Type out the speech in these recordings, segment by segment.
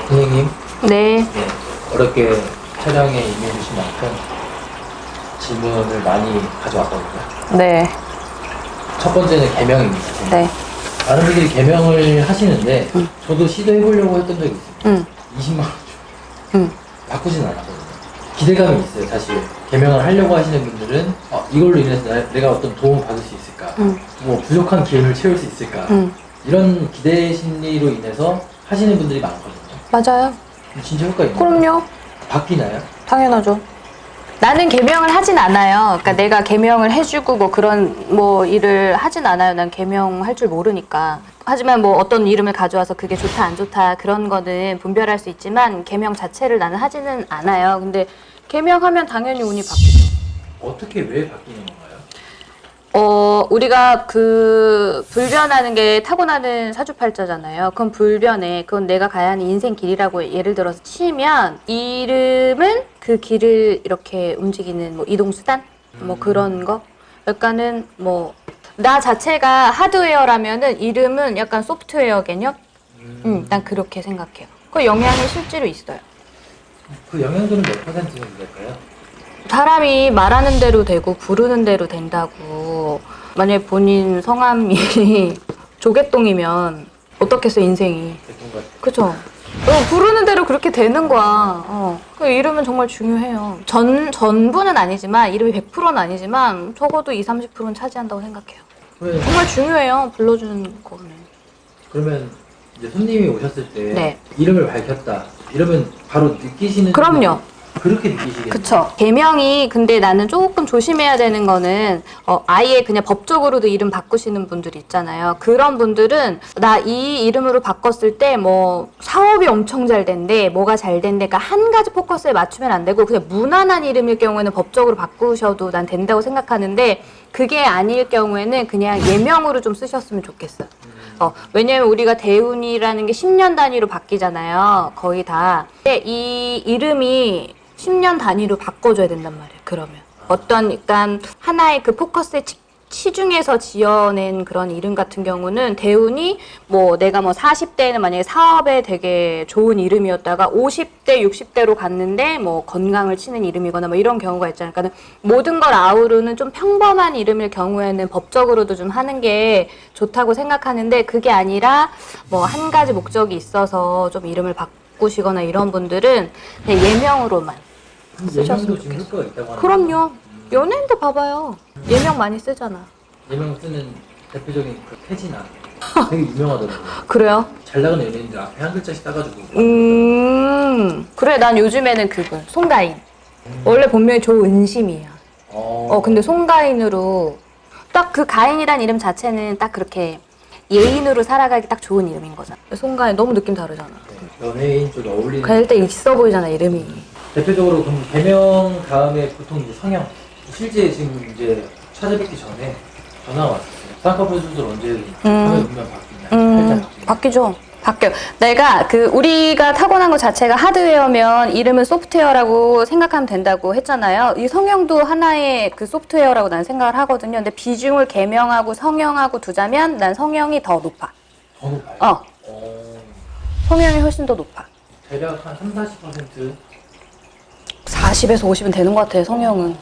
선생님, 네. 네, 어렵게 촬영에 임해주신 만큼 질문을 많이 가져왔거든요. 네. 첫 번째는 개명입니다. 네. 많은 분들이 개명을 하시는데 저도 시도해보려고 했던 적이 있어요. 20만 원 주고 바꾸진 않았거든요. 기대감이 있어요. 사실 개명을 하려고 하시는 분들은 이걸로 인해서 내가 어떤 도움을 받을 수 있을까, 뭐 부족한 기운을 채울 수 있을까, 이런 기대 심리로 인해서 하시는 분들이 많거든요. 맞아요. 진짜 효과 있나요? 그럼요. 바뀌나요? 당연하죠. 나는 개명을 하진 않아요. 그러니까 내가 개명을 해주고 뭐 그런 뭐 일을 하진 않아요. 난 개명할 줄 모르니까. 하지만 뭐 어떤 이름을 가져와서 그게 좋다 안 좋다 그런 거는 분별할 수 있지만 개명 자체를 나는 하지는 않아요. 근데 개명하면 당연히 운이 바뀌죠. 어떻게 왜 바뀌는 건가요? 우리가 그 불변하는 게 타고나는 사주팔자잖아요. 그건 불변에, 그건 내가 가야 하는 인생 길이라고 예를 들어서 치면, 이름은 그 길을 이렇게 움직이는 뭐 이동수단? 뭐 그런 거? 약간은 뭐, 나 자체가 하드웨어라면은 이름은 약간 소프트웨어 개념? 난 그렇게 생각해요. 그 영향이 실제로 있어요. 그 영향도는 몇 퍼센트는 될까요? 사람이 말하는 대로 되고 부르는 대로 된다고. 만약에 본인 성함이 조개똥이면 어떻겠어 인생이. 그쵸? 부르는 대로 그렇게 되는 거야. 그 이름은 정말 중요해요. 전부는 아니지만 이름이 100%는 아니지만 적어도 20, 30%는 차지한다고 생각해요. 정말 중요해요. 불러주는 거는. 그러면 이제 손님이 오셨을 때 네. 이름을 밝혔다 이러면 바로 느끼시는 그럼요. 그렇게 느끼시겠네요. 그쵸. 개명이 근데 나는 조금 조심해야 되는 거는 아예 그냥 법적으로도 이름 바꾸시는 분들이 있잖아요. 그런 분들은 나 이 이름으로 바꿨을 때 뭐 사업이 엄청 잘 된대, 뭐가 잘 된대. 그러니까 한 가지 포커스에 맞추면 안 되고 그냥 무난한 이름일 경우에는 법적으로 바꾸셔도 난 된다고 생각하는데 그게 아닐 경우에는 그냥 예명으로 좀 쓰셨으면 좋겠어요. 왜냐면 우리가 대운이라는 게 10년 단위로 바뀌잖아요. 거의 다. 근데 이 이름이 10년 단위로 바꿔줘야 된단 말이에요. 그러면 어떤 그러니까 하나의 그 포커스에 치중해서 지어낸 그런 이름 같은 경우는 대운이 뭐 내가 뭐 40대에는 만약에 사업에 되게 좋은 이름이었다가 50대, 60대로 갔는데 뭐 건강을 치는 이름이거나 뭐 이런 경우가 있잖아요. 그러니까 모든 걸 아우르는 좀 평범한 이름일 경우에는 법적으로도 좀 하는 게 좋다고 생각하는데 그게 아니라 뭐 한 가지 목적이 있어서 좀 이름을 바꾸시거나 이런 분들은 그냥 예명으로만 쓰셨으면 예명도 지금 좋겠어요. 효과가 있다고 하는 그럼요. 연예인들 봐봐요. 예명 많이 쓰잖아. 예명 쓰는 대표적인 그 태진아 되게 유명하더라고요. 그래요? 잘 나가는 연예인들 앞에 한 글자씩 따가지고 그래, 난 요즘에는 그분, 송가인. 원래 본명이 조은심이야. 근데 송가인으로, 딱 그 가인이란 이름 자체는 딱 그렇게 예인으로 살아가기 딱 좋은 이름인 거잖아. 송가인 너무 느낌 다르잖아. 연예인 쪽에 어울리는 그럴 때 있어 보이잖아, 이름이. 대표적으로 그럼 개명 다음에 보통 이제 성형 실제 지금 이제 찾아뵙기 전에 전화 왔었어요. 쌍꺼풀 수술 언제 하면 바뀌냐? 살짝 바뀌죠. 바뀌어요. 내가 우리가 타고난 것 자체가 하드웨어면 이름은 소프트웨어라고 생각하면 된다고 했잖아요. 이 성형도 하나의 그 소프트웨어라고 난 생각을 하거든요. 근데 비중을 개명하고 성형하고 두자면 난 성형이 더 높아. 더 높아요? 성형이 훨씬 더 높아. 대략 한 30-40%? 40에서 50은 되는 것 같아요, 성형은.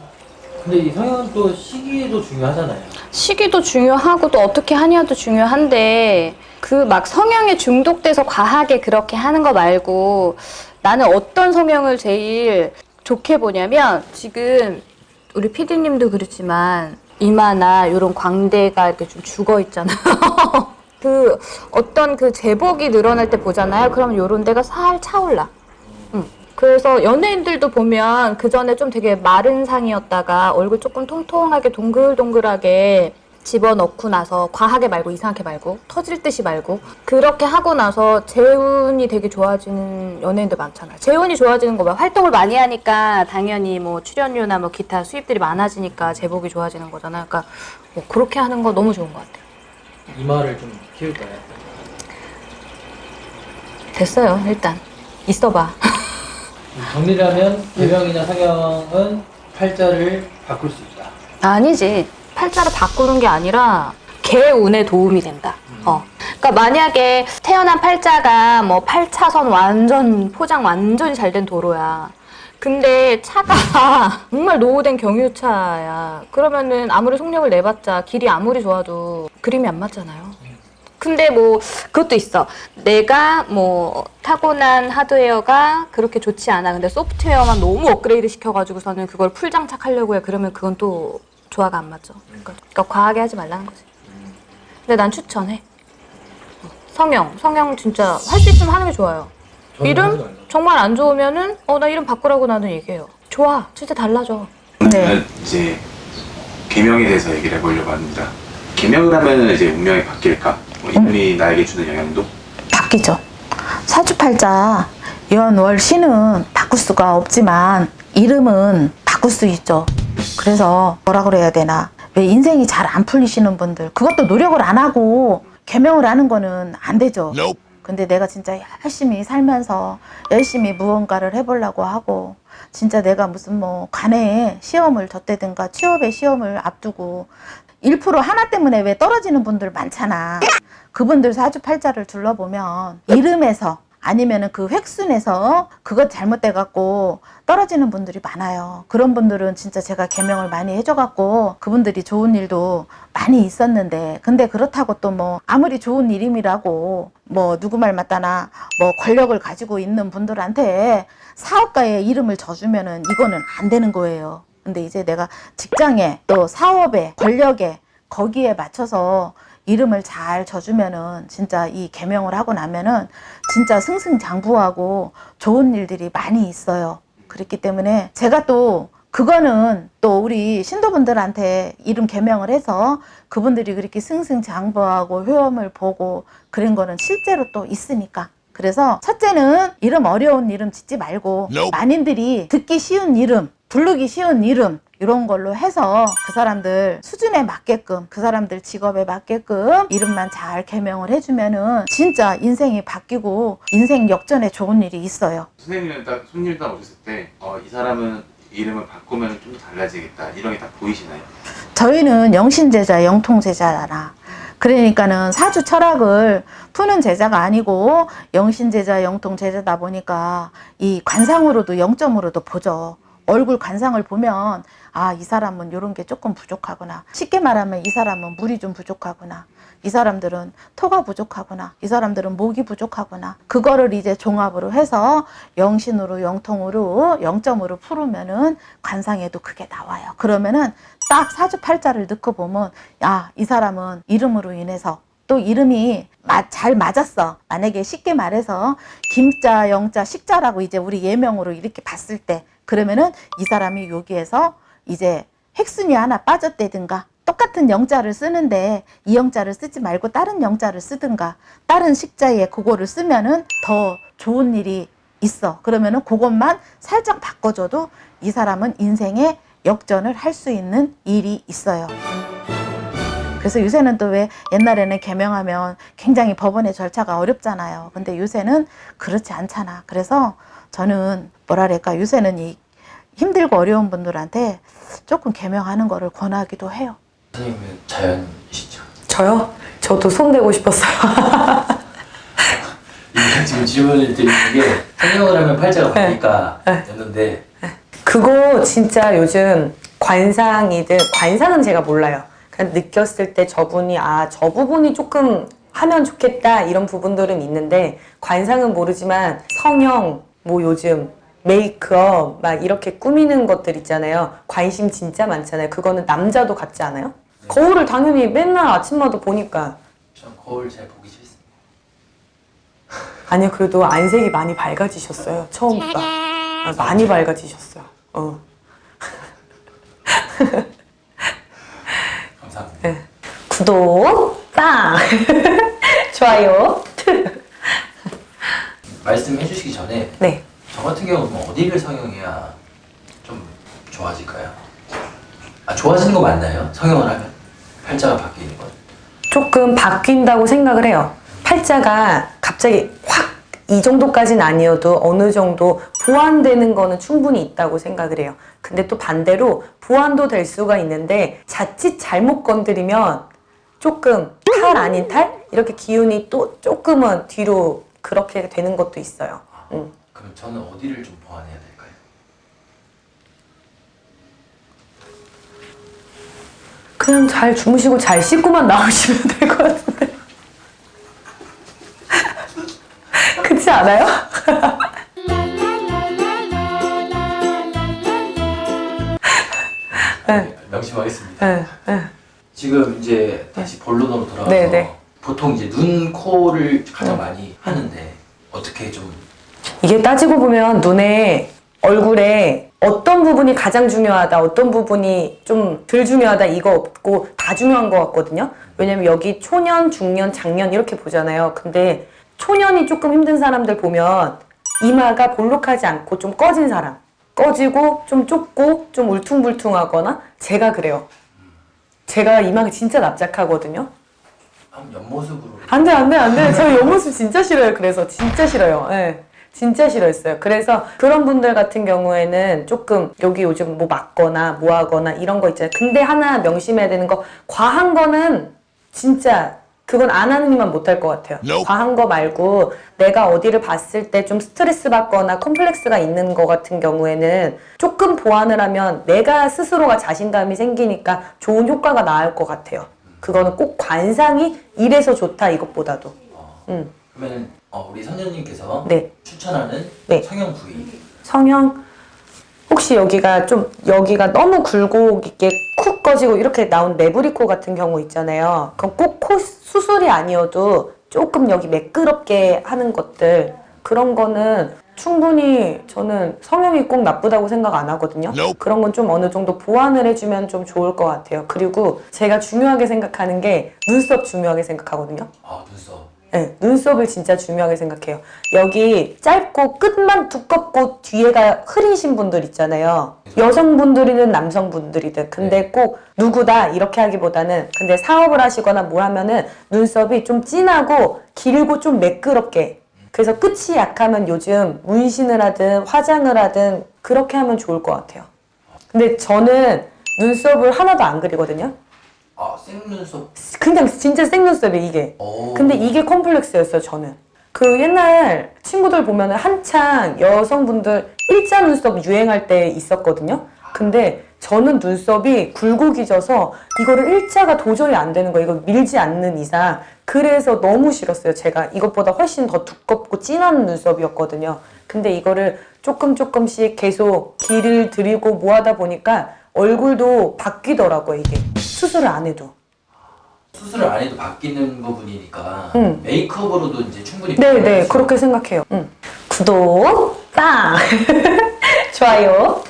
근데 이 성형은 또 시기도 중요하잖아요. 시기도 중요하고 또 어떻게 하냐도 중요한데 그 막 성형에 중독돼서 과하게 그렇게 하는 거 말고 나는 어떤 성형을 제일 좋게 보냐면 지금 우리 PD님도 그렇지만 이마나 이런 광대가 이렇게 좀 죽어 있잖아요. 그 어떤 그 제복이 늘어날 때 보잖아요. 그러면 요런 데가 살 차올라. 그래서 연예인들도 보면 그 전에 좀 되게 마른 상이었다가 얼굴 조금 통통하게 동글동글하게 집어넣고 나서 과하게 말고 이상하게 말고 터질 듯이 말고 그렇게 하고 나서 재운이 되게 좋아지는 연예인들 많잖아요. 재운이 좋아지는 거 봐. 활동을 많이 하니까 당연히 뭐 출연료나 뭐 기타 수입들이 많아지니까 제복이 좋아지는 거잖아요. 그러니까 뭐 그렇게 하는 거 너무 좋은 것 같아요. 이마를 좀 키울까요? 됐어요. 일단 있어봐. 정리를 하면 개명이나 성형은 팔자를 바꿀 수 있다. 아니지. 팔자를 바꾸는 게 아니라 개운에 도움이 된다. 그러니까 그러니까 만약에 태어난 팔자가 뭐 8차선 완전 포장 완전히 잘 된 도로야. 근데 차가 정말 노후된 경유차야. 그러면은 아무리 속력을 내봤자 길이 아무리 좋아도 그림이 안 맞잖아요. 근데 뭐 그것도 있어. 내가 뭐 타고난 하드웨어가 그렇게 좋지 않아. 근데 소프트웨어만 너무 업그레이드 시켜가지고서는 그걸 풀 장착하려고 해. 그러면 그건 또 조화가 안 맞죠. 그러니까 과하게 하지 말라는 거지. 근데 난 추천해. 성형 진짜 할 수 있으면 하는 게 좋아요. 저는 하지 이름 말라고. 정말 안 좋으면은 나 이름 바꾸라고 나는 얘기해요. 좋아, 진짜 달라져. 저는 이제 계명에 대해서 얘기를 해보려고 합니다. 계명을 하면 이제 운명이 바뀔까? 뭐 이름이 나에게 주는 영향도? 바뀌죠. 사주팔자 연월 신은 바꿀 수가 없지만 이름은 바꿀 수 있죠. 그래서 뭐라 그래야 되나, 왜 인생이 잘 안 풀리시는 분들, 그것도 노력을 안 하고 개명을 하는 거는 안 되죠. 근데 내가 진짜 열심히 살면서 열심히 무언가를 해보려고 하고, 진짜 내가 무슨 뭐 관에 시험을 졌다든가 취업의 시험을 앞두고 1% 하나 때문에 왜 떨어지는 분들 많잖아. 그분들 사주팔자를 둘러보면 이름에서 아니면은 그 획순에서 그것 잘못돼 갖고 떨어지는 분들이 많아요. 그런 분들은 진짜 제가 개명을 많이 해줘 갖고 그분들이 좋은 일도 많이 있었는데, 근데 그렇다고 또 뭐 아무리 좋은 이름이라고 뭐 누구 말 맞다나 뭐 권력을 가지고 있는 분들한테 사업가의 이름을 져주면은 이거는 안 되는 거예요. 근데 이제 내가 직장에 또 사업에 권력에 거기에 맞춰서 이름을 잘 져주면은 진짜 이 개명을 하고 나면은 진짜 승승장구하고 좋은 일들이 많이 있어요. 그렇기 때문에 제가 또 그거는 또 우리 신도분들한테 이름 개명을 해서 그분들이 그렇게 승승장구하고 효험을 보고 그런 거는 실제로 또 있으니까. 그래서 첫째는 이름 어려운 이름 짓지 말고 만인들이 듣기 쉬운 이름, 부르기 쉬운 이름 이런 걸로 해서 그 사람들 수준에 맞게끔, 그 사람들 직업에 맞게끔 이름만 잘 개명을 해주면은 진짜 인생이 바뀌고 인생 역전에 좋은 일이 있어요. 선생님은 딱 손님 딱 오셨을 때 이 사람은 이름을 바꾸면 좀 더 달라지겠다 이런 게 다 보이시나요? 저희는 영신제자, 영통제자잖아. 그러니까는 사주 철학을 푸는 제자가 아니고 영신제자, 영통제자다 보니까 이 관상으로도 영점으로도 보죠. 얼굴 관상을 보면 이 사람은 이런 게 조금 부족하구나. 쉽게 말하면 이 사람은 물이 좀 부족하구나. 이 사람들은 토가 부족하구나. 이 사람들은 목이 부족하구나. 그거를 이제 종합으로 해서 영신으로, 영통으로, 영점으로 풀으면은 관상에도 그게 나와요. 그러면은 딱 사주팔자를 넣고 보면 이 사람은 이름으로 인해서 또 이름이 잘 맞았어. 만약에 쉽게 말해서 김자, 영자, 식자라고 이제 우리 예명으로 이렇게 봤을 때, 그러면은 이 사람이 여기에서 이제 획순이 하나 빠졌다든가 똑같은 영자를 쓰는데 이 영자를 쓰지 말고 다른 영자를 쓰든가 다른 식자에 그거를 쓰면은 더 좋은 일이 있어. 그러면은 그것만 살짝 바꿔줘도 이 사람은 인생에 역전을 할 수 있는 일이 있어요. 그래서 요새는 또 왜 옛날에는 개명하면 굉장히 법원의 절차가 어렵잖아요. 근데 요새는 그렇지 않잖아. 그래서 저는 뭐랄까 요새는 이 힘들고 어려운 분들한테 조금 개명하는 거를 권하기도 해요. 선생님은 자연이시죠? 저요? 저도 손대고 싶었어요. 이게 지금 질문을 드리는 게 성형을 하면 팔자가 바뀔까 였는데 그거 진짜 요즘 관상은 제가 몰라요. 그냥 느꼈을 때 저분이 저 부분이 조금 하면 좋겠다 이런 부분들은 있는데, 관상은 모르지만 성형, 뭐 요즘 메이크업 막 이렇게 꾸미는 것들 있잖아요. 관심 진짜 많잖아요. 그거는 남자도 같지 않아요? 거울을 당연히 맨날 아침마다 보니까. 전 거울 잘 보기 싫습니다. 아니요, 그래도 안색이 많이 밝아지셨어요. 처음보다. 많이 밝아지셨어요. 감사합니다. 네. 구독, 빵! 좋아요. 말씀해 주시기 전에 네. 저 같은 경우는 어디를 성형해야 좀 좋아질까요? 좋아지는 거 맞나요? 성형을 하면? 팔자가 바뀌는 건? 조금 바뀐다고 생각을 해요. 팔자가 갑자기 확 이 정도까지는 아니어도 어느 정도 보완되는 거는 충분히 있다고 생각을 해요. 근데 또 반대로 보완도 될 수가 있는데 자칫 잘못 건드리면 조금 탈 아닌 탈? 이렇게 기운이 또 조금은 뒤로 그렇게 되는 것도 있어요. 그럼 저는 어디를 좀 보완해야 될까요? 그냥 잘 주무시고 잘 씻고만 나오시면 될 것 같은데. 그렇지 않아요? 네. 명심하겠습니다. 네, 네. 지금 이제 다시 본론으로 돌아가서 네, 네. 보통 이제 눈, 코를 가장 많이 하는데 어떻게 좀 이게 따지고 보면 눈에 얼굴에 어떤 부분이 가장 중요하다, 어떤 부분이 좀 덜 중요하다 이거 없고 다 중요한 것 같거든요. 왜냐면 여기 초년, 중년, 장년 이렇게 보잖아요. 근데 초년이 조금 힘든 사람들 보면 이마가 볼록하지 않고 좀 꺼진 사람, 꺼지고 좀 좁고 좀 울퉁불퉁하거나 제가 그래요. 제가 이마가 진짜 납작하거든요. 한번 옆모습으로 안 돼. 저 옆모습 진짜 싫어요. 그래서 진짜 싫어요. 예. 진짜 싫어했어요. 그래서 그런 분들 같은 경우에는 조금 여기 요즘 뭐 맞거나 뭐 하거나 이런 거 있잖아요. 근데 하나 명심해야 되는 거, 과한 거는 진짜 그건 안 하는 이만 못할 것 같아요. 과한 거 말고 내가 어디를 봤을 때 좀 스트레스 받거나 컴플렉스가 있는 거 같은 경우에는 조금 보완을 하면 내가 스스로가 자신감이 생기니까 좋은 효과가 나올 것 같아요. 그거는 꼭 관상이 이래서 좋다 이것보다도. 그러면 우리 선녀님께서 네. 추천하는 네. 성형 부위 성형 혹시 여기가 너무 굴곡 있게 쿡 꺼지고 이렇게 나온 레브리코 같은 경우 있잖아요. 그럼 꼭 코 수술이 아니어도 조금 여기 매끄럽게 하는 것들, 그런 거는 충분히 저는 성형이 꼭 나쁘다고 생각 안 하거든요. 그런 건 좀 어느 정도 보완을 해주면 좀 좋을 것 같아요. 그리고 제가 중요하게 생각하는 게 눈썹 중요하게 생각하거든요. 눈썹. 네, 눈썹을 진짜 중요하게 생각해요. 여기 짧고 끝만 두껍고 뒤에가 흐리신 분들 있잖아요. 여성분들이든 남성분들이든. 근데 꼭 누구다 이렇게 하기보다는, 근데 사업을 하시거나 뭘 하면은 눈썹이 좀 진하고 길고 좀 매끄럽게. 그래서 끝이 약하면 요즘 문신을 하든 화장을 하든 그렇게 하면 좋을 것 같아요. 근데 저는 눈썹을 하나도 안 그리거든요. 생눈썹. 그냥 진짜 생눈썹이 이게. 근데 이게 컴플렉스였어요, 저는. 그 옛날 친구들 보면은 한창 여성분들 일자 눈썹 유행할 때 있었거든요. 근데 저는 눈썹이 굴곡이 져서 이거를 일자가 도저히 안 되는 거예요. 이거 밀지 않는 이상. 그래서 너무 싫었어요. 제가 이것보다 훨씬 더 두껍고 진한 눈썹이었거든요. 근데 이거를 조금씩 계속 길을 들이고 뭐 하다 보니까 얼굴도 바뀌더라고요, 이게. 수술을 안 해도. 수술을 안 해도 바뀌는 부분이니까 메이크업으로도 이제 충분히 네네, 그렇게 생각해요. 구독, 빵! 좋아요.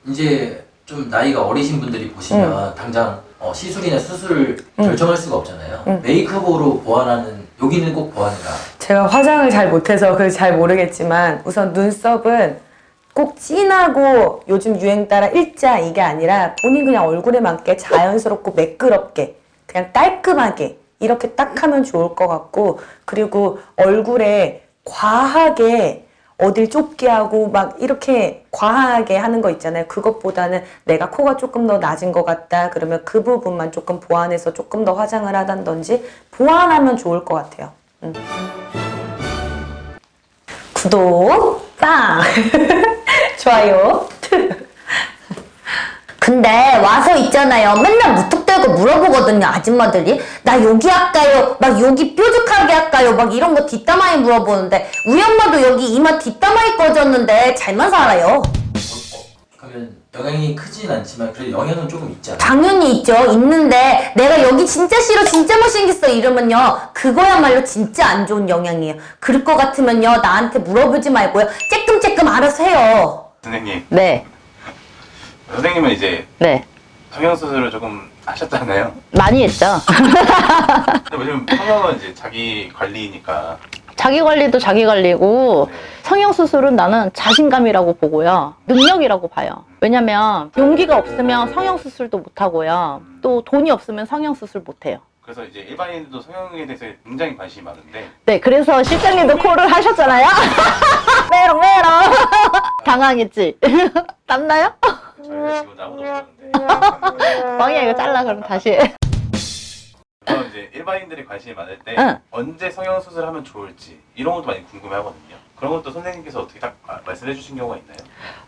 이제 좀 나이가 어리신 분들이 보시면 당장 시술이나 수술을 결정할 수가 없잖아요. 메이크업으로 보완하는, 여기는 꼭 보완해라. 제가 화장을 잘 못해서 그래서 잘 모르겠지만 우선 눈썹은 꼭 진하고 요즘 유행 따라 일자 이게 아니라 본인 그냥 얼굴에 맞게 자연스럽고 매끄럽게 그냥 깔끔하게 이렇게 딱 하면 좋을 것 같고, 그리고 얼굴에 과하게 어딜 좁게 하고 막 이렇게 과하게 하는 거 있잖아요. 그것보다는 내가 코가 조금 더 낮은 것 같다 그러면 그 부분만 조금 보완해서 조금 더 화장을 하던지 보완하면 좋을 것 같아요. 구독, 빵! 좋아요. 근데 와서 있잖아요. 맨날 무턱대고 물어보거든요, 아줌마들이. 나 여기 할까요? 막 여기 뾰족하게 할까요? 막 이런 거 뒷담화에 물어보는데 우리 엄마도 여기 이마 뒷담화에 꺼졌는데 잘만 살아요. 그러면 영향이 크진 않지만 그래도 영향은 조금 있지 않아요? 당연히 있죠. 있는데 내가 여기 진짜 싫어, 진짜 못생겼어 이러면요, 그거야말로 진짜 안 좋은 영향이에요. 그럴 것 같으면요, 나한테 물어보지 말고요, 쬐끔쬐끔 알아서 해요. 선생님, 네. 선생님은 이제 네. 성형수술을 조금 하셨잖아요. 많이 했죠. 근데 요즘 성형은 이제 자기 관리니까. 자기 관리도 자기 관리고, 성형수술은 나는 자신감이라고 보고요, 능력이라고 봐요. 왜냐면 용기가 없으면 성형수술도 못하고요, 또 돈이 없으면 성형수술 못해요. 그래서 이제 일반인들도 성형에 대해서 굉장히 관심이 많은데, 네, 그래서 실장님도 코를 하셨잖아요. 메롱 메롱. 당황했지? 땀나요? 저희가 직원 아무도 없었는데. 뻥이야, 이거 잘라 그럼 다시. 그럼 이제 일반인들이 관심이 많을 때 응. 언제 성형수술을 하면 좋을지 이런 것도 많이 궁금해하거든요. 그런 것도 선생님께서 어떻게 딱 말씀해 주신 경우가 있나요?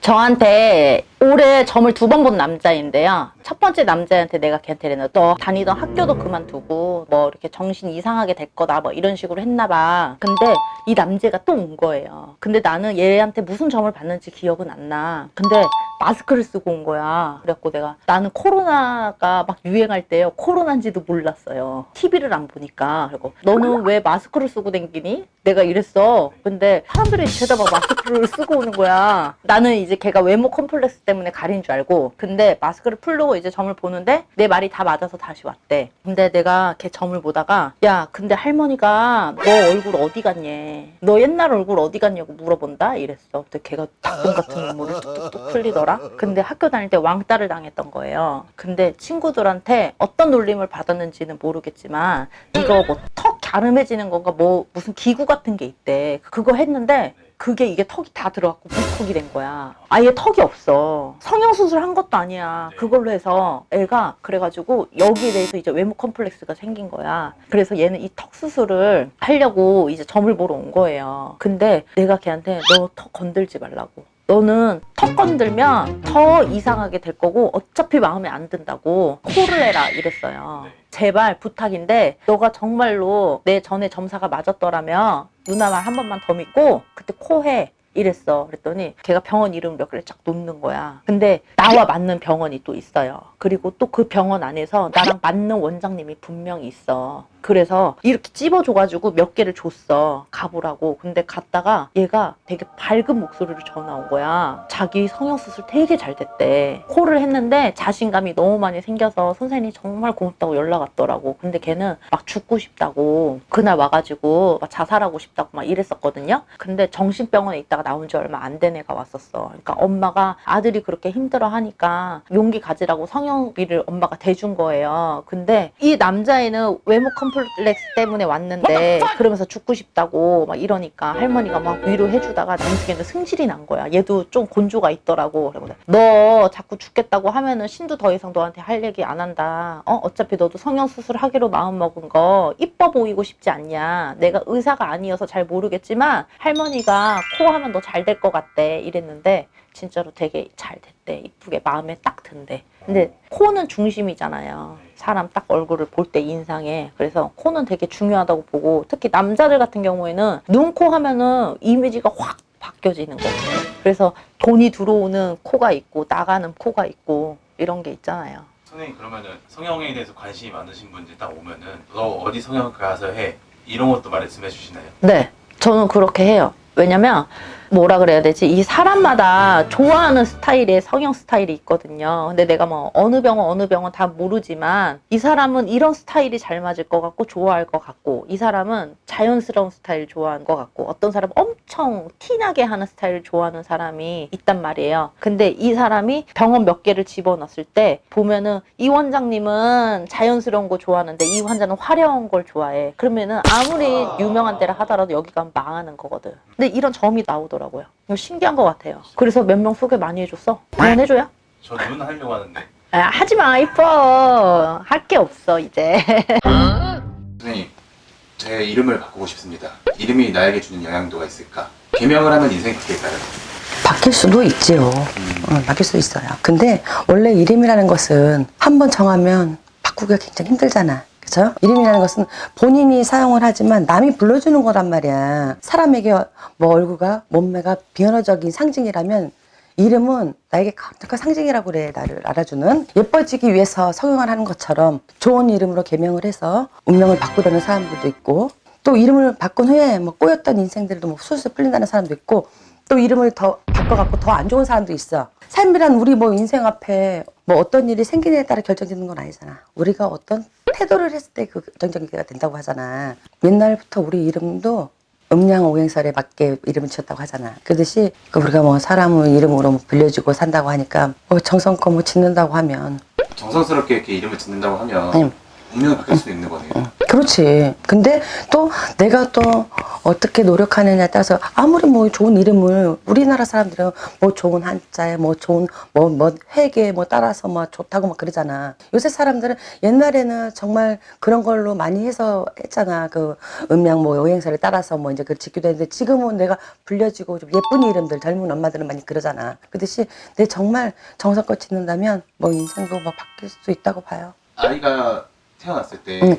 저한테 올해 점을 2번 본 남자인데요. 첫 번째 남자한테 내가 걔한테 그랬나, 너 다니던 학교도 그만두고 뭐 이렇게 정신 이상하게 될 거다 뭐 이런 식으로 했나 봐. 근데 이 남자가 또 온 거예요. 근데 나는 얘한테 무슨 점을 받는지 기억은 안 나. 근데 마스크를 쓰고 온 거야. 그래갖고 내가, 나는 코로나가 막 유행할 때요, 코로나인지도 몰랐어요. TV를 안 보니까. 그리고 너는 왜 마스크를 쓰고 댕기니? 내가 이랬어. 근데 사람들이 죄다 막 마스크를 쓰고 오는 거야. 나는 이제 걔가 외모 컴플렉스 때문에 가린 줄 알고. 근데 마스크를 풀고 이제 점을 보는데 내 말이 다 맞아서 다시 왔대. 근데 내가 걔 점을 보다가, 야, 근데 할머니가 너 얼굴 어디 갔니? 너 옛날 얼굴 어디 갔냐고 물어본다? 이랬어. 근데 걔가 닭똥 같은 눈물을 뚝뚝뚝 흘리더라. 근데 학교 다닐 때 왕따를 당했던 거예요. 근데 친구들한테 어떤 놀림을 받았는지는 모르겠지만, 이거 뭐 턱 갸름해지는 건가 뭐 무슨 기구 같은 게 있대. 그거 했는데 그게 이게 턱이 다 들어갔고 물턱이 된 거야. 아예 턱이 없어. 성형수술 한 것도 아니야. 그걸로 해서 애가 그래가지고 여기에 대해서 이제 외모 컴플렉스가 생긴 거야. 그래서 얘는 이 턱 수술을 하려고 이제 점을 보러 온 거예요. 근데 내가 걔한테 너 턱 건들지 말라고. 너는 턱 건들면 더 이상하게 될 거고 어차피 마음에 안 든다고 코를 해라 이랬어요. 제발 부탁인데 너가 정말로 내 전에 점사가 맞았더라면 누나 말 한 번만 더 믿고 그때 코 해. 이랬어. 그랬더니 걔가 병원 이름 몇 개를 쫙 놓는 거야. 근데 나와 맞는 병원이 또 있어요. 그리고 또 그 병원 안에서 나랑 맞는 원장님이 분명히 있어. 그래서 이렇게 찝어줘가지고 몇 개를 줬어. 가보라고. 근데 갔다가 얘가 되게 밝은 목소리로 전화 온 거야. 자기 성형수술 되게 잘 됐대. 코를 했는데 자신감이 너무 많이 생겨서 선생님이 정말 고맙다고 연락 왔더라고. 근데 걔는 막 죽고 싶다고 그날 와가지고 막 자살하고 싶다고 막 이랬었거든요. 근데 정신병원에 있다가 나온 지 얼마 안 된 애가 왔었어. 그러니까 엄마가 아들이 그렇게 힘들어 하니까 용기 가지라고 성형비를 엄마가 대준 거예요. 근데 이 남자애는 외모 컴플렉스 때문에 왔는데 그러면서 죽고 싶다고 막 이러니까 할머니가 막 위로해주다가 나중에는 승질이 난 거야. 얘도 좀 곤조가 있더라고. 그러고 너 자꾸 죽겠다고 하면은 신도 더 이상 너한테 할 얘기 안 한다. 어차피 너도 성형수술 하기로 마음먹은 거 이뻐 보이고 싶지 않냐. 내가 의사가 아니어서 잘 모르겠지만 할머니가 코 하면 너 잘 될 것 같대 이랬는데 진짜로 되게 잘 됐대. 이쁘게 마음에 딱 든대. 근데 코는 중심이잖아요. 사람 딱 얼굴을 볼 때 인상에. 그래서 코는 되게 중요하다고 보고, 특히 남자들 같은 경우에는 눈, 코 하면은 이미지가 확 바뀌어지는 거예요. 그래서 돈이 들어오는 코가 있고 나가는 코가 있고 이런 게 있잖아요. 선생님, 그러면은 성형에 대해서 관심이 많으신 분들 딱 오면은 너 어디 성형 가서 해 이런 것도 말씀해 주시나요? 네, 저는 그렇게 해요. 왜냐면 뭐라 그래야 되지? 이 사람마다 좋아하는 스타일의 성형 스타일이 있거든요. 근데 내가 뭐 어느 병원 다 모르지만 이 사람은 이런 스타일이 잘 맞을 것 같고 좋아할 것 같고, 이 사람은 자연스러운 스타일 좋아하는 것 같고, 어떤 사람은 엄청 티나게 하는 스타일을 좋아하는 사람이 있단 말이에요. 근데 이 사람이 병원 몇 개를 집어넣었을 때 보면은 이 원장님은 자연스러운 거 좋아하는데 이 환자는 화려한 걸 좋아해. 그러면은 아무리 유명한 데를 하더라도 여기 가면 망하는 거거든. 근데 이런 점이 나오더라고요. 이거 신기한 것 같아요. 그래서 몇 명 소개 많이 해줬어. 한번 해줘요? 저 눈 하려고 하는데. 하지마, 이뻐. 할 게 없어 이제. 선생님, 제 이름을 바꾸고 싶습니다. 이름이 나에게 주는 영향도가 있을까? 개명을 하면 인생이 바뀔까요? 바뀔 수도 있지요. 바뀔 수도 있어요. 근데 원래 이름이라는 것은 한번 정하면 바꾸기가 굉장히 힘들잖아. 그렇죠? 이름이라는 것은 본인이 사용을 하지만 남이 불러주는 거란 말이야. 사람에게 뭐 얼굴과 몸매가 비언어적인 상징이라면 이름은 나에게 강력한 상징이라고 그래. 나를 알아주는. 예뻐지기 위해서 성형을 하는 것처럼 좋은 이름으로 개명을 해서 운명을 바꾸려는 사람들도 있고, 또 이름을 바꾼 후에 뭐 꼬였던 인생들도 뭐 술술 풀린다는 사람도 있고, 또 이름을 더 바꿔갖고 더 안 좋은 사람도 있어. 삶이란 우리 뭐 인생 앞에 뭐 어떤 일이 생기느냐에 따라 결정되는 건 아니잖아. 우리가 어떤 태도를 했을 때 그 결정적이가 된다고 하잖아. 옛날부터 우리 이름도 음양오행설에 맞게 이름을 지었다고 하잖아. 그렇듯이 우리가 뭐 사람을 이름으로 뭐 불려주고 산다고 하니까 뭐 정성껏 뭐 짓는다고 하면 정성스럽게 이렇게 이름을 짓는다고 하면 운명이 바뀔 수도 있는 거네요. 그렇지. 근데 또 내가 또 어떻게 노력하느냐에 따라서 아무리 뭐 좋은 이름을 우리나라 사람들은 뭐 좋은 한자에 뭐 좋은 뭐 회계에 뭐 따라서 뭐 좋다고 막 그러잖아. 요새 사람들은 옛날에는 정말 그런 걸로 많이 해서 했잖아. 그 음양 뭐 오행사를 따라서 뭐 이제 그 짓기도 했는데 지금은 내가 불려지고 좀 예쁜 이름들 젊은 엄마들은 많이 그러잖아. 그 대신 내 정말 정성껏 짓는다면 뭐 인생도 막 바뀔 수 있다고 봐요. 아이가 태어났을 때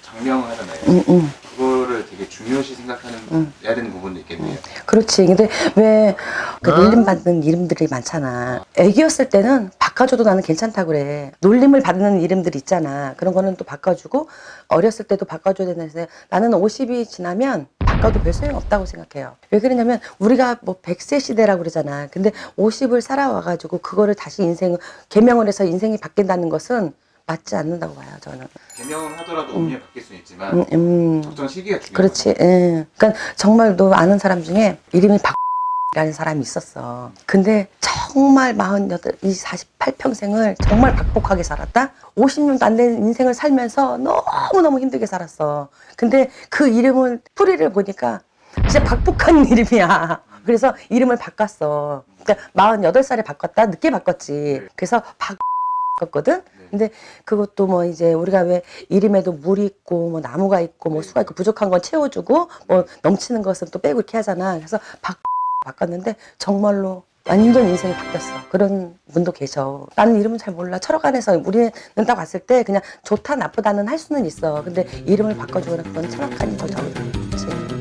장명을 하잖아요. 그거를 되게 중요시 생각하는 해야 되는 부분도 있겠네요. 그렇지. 근데 왜 그 놀림 받는 이름들이 많잖아. 애기였을 때는 바꿔줘도 나는 괜찮다고 그래. 놀림을 받는 이름들이 있잖아. 그런 거는 또 바꿔주고 어렸을 때도 바꿔줘야 된다는데 나는 50이 지나면 바꿔도 별 소용 없다고 생각해요. 왜 그러냐면 우리가 뭐 100세 시대라고 그러잖아. 근데 50을 살아와가지고 그거를 다시 개명을 해서 인생이 바뀐다는 것은 맞지 않는다고 봐요, 저는. 개명을 하더라도 운명이 바뀔 수는 있지만 적정 시기가 중요해요. 그렇지. 예. 그러니까 정말 너 아는 사람 중에 이름이 박이라는 사람이 있었어. 근데 정말 48, 이 48평생을 정말 박복하게 살았다? 50년도 안 된 인생을 살면서 너무너무 힘들게 살았어. 근데 그 이름을, 뿌리를 보니까 진짜 박복한 이름이야. 그래서 이름을 바꿨어. 그러니까 48살에 바꿨다? 늦게 바꿨지. 그래서 바꿨거든? 근데 그것도 뭐 이제 우리가 왜 이름에도 물이 있고 뭐 나무가 있고 뭐 수가 있고 부족한 건 채워주고 뭐 넘치는 것은 또 빼고 이렇게 하잖아. 그래서 바꿨는데 정말로 완전 인생이 바뀌었어. 그런 분도 계셔. 나는 이름은 잘 몰라. 철학안에서 우리는 딱 봤을 때 그냥 좋다 나쁘다는 할 수는 있어. 근데 이름을 바꿔주거나 그건 철학안이 더 적지.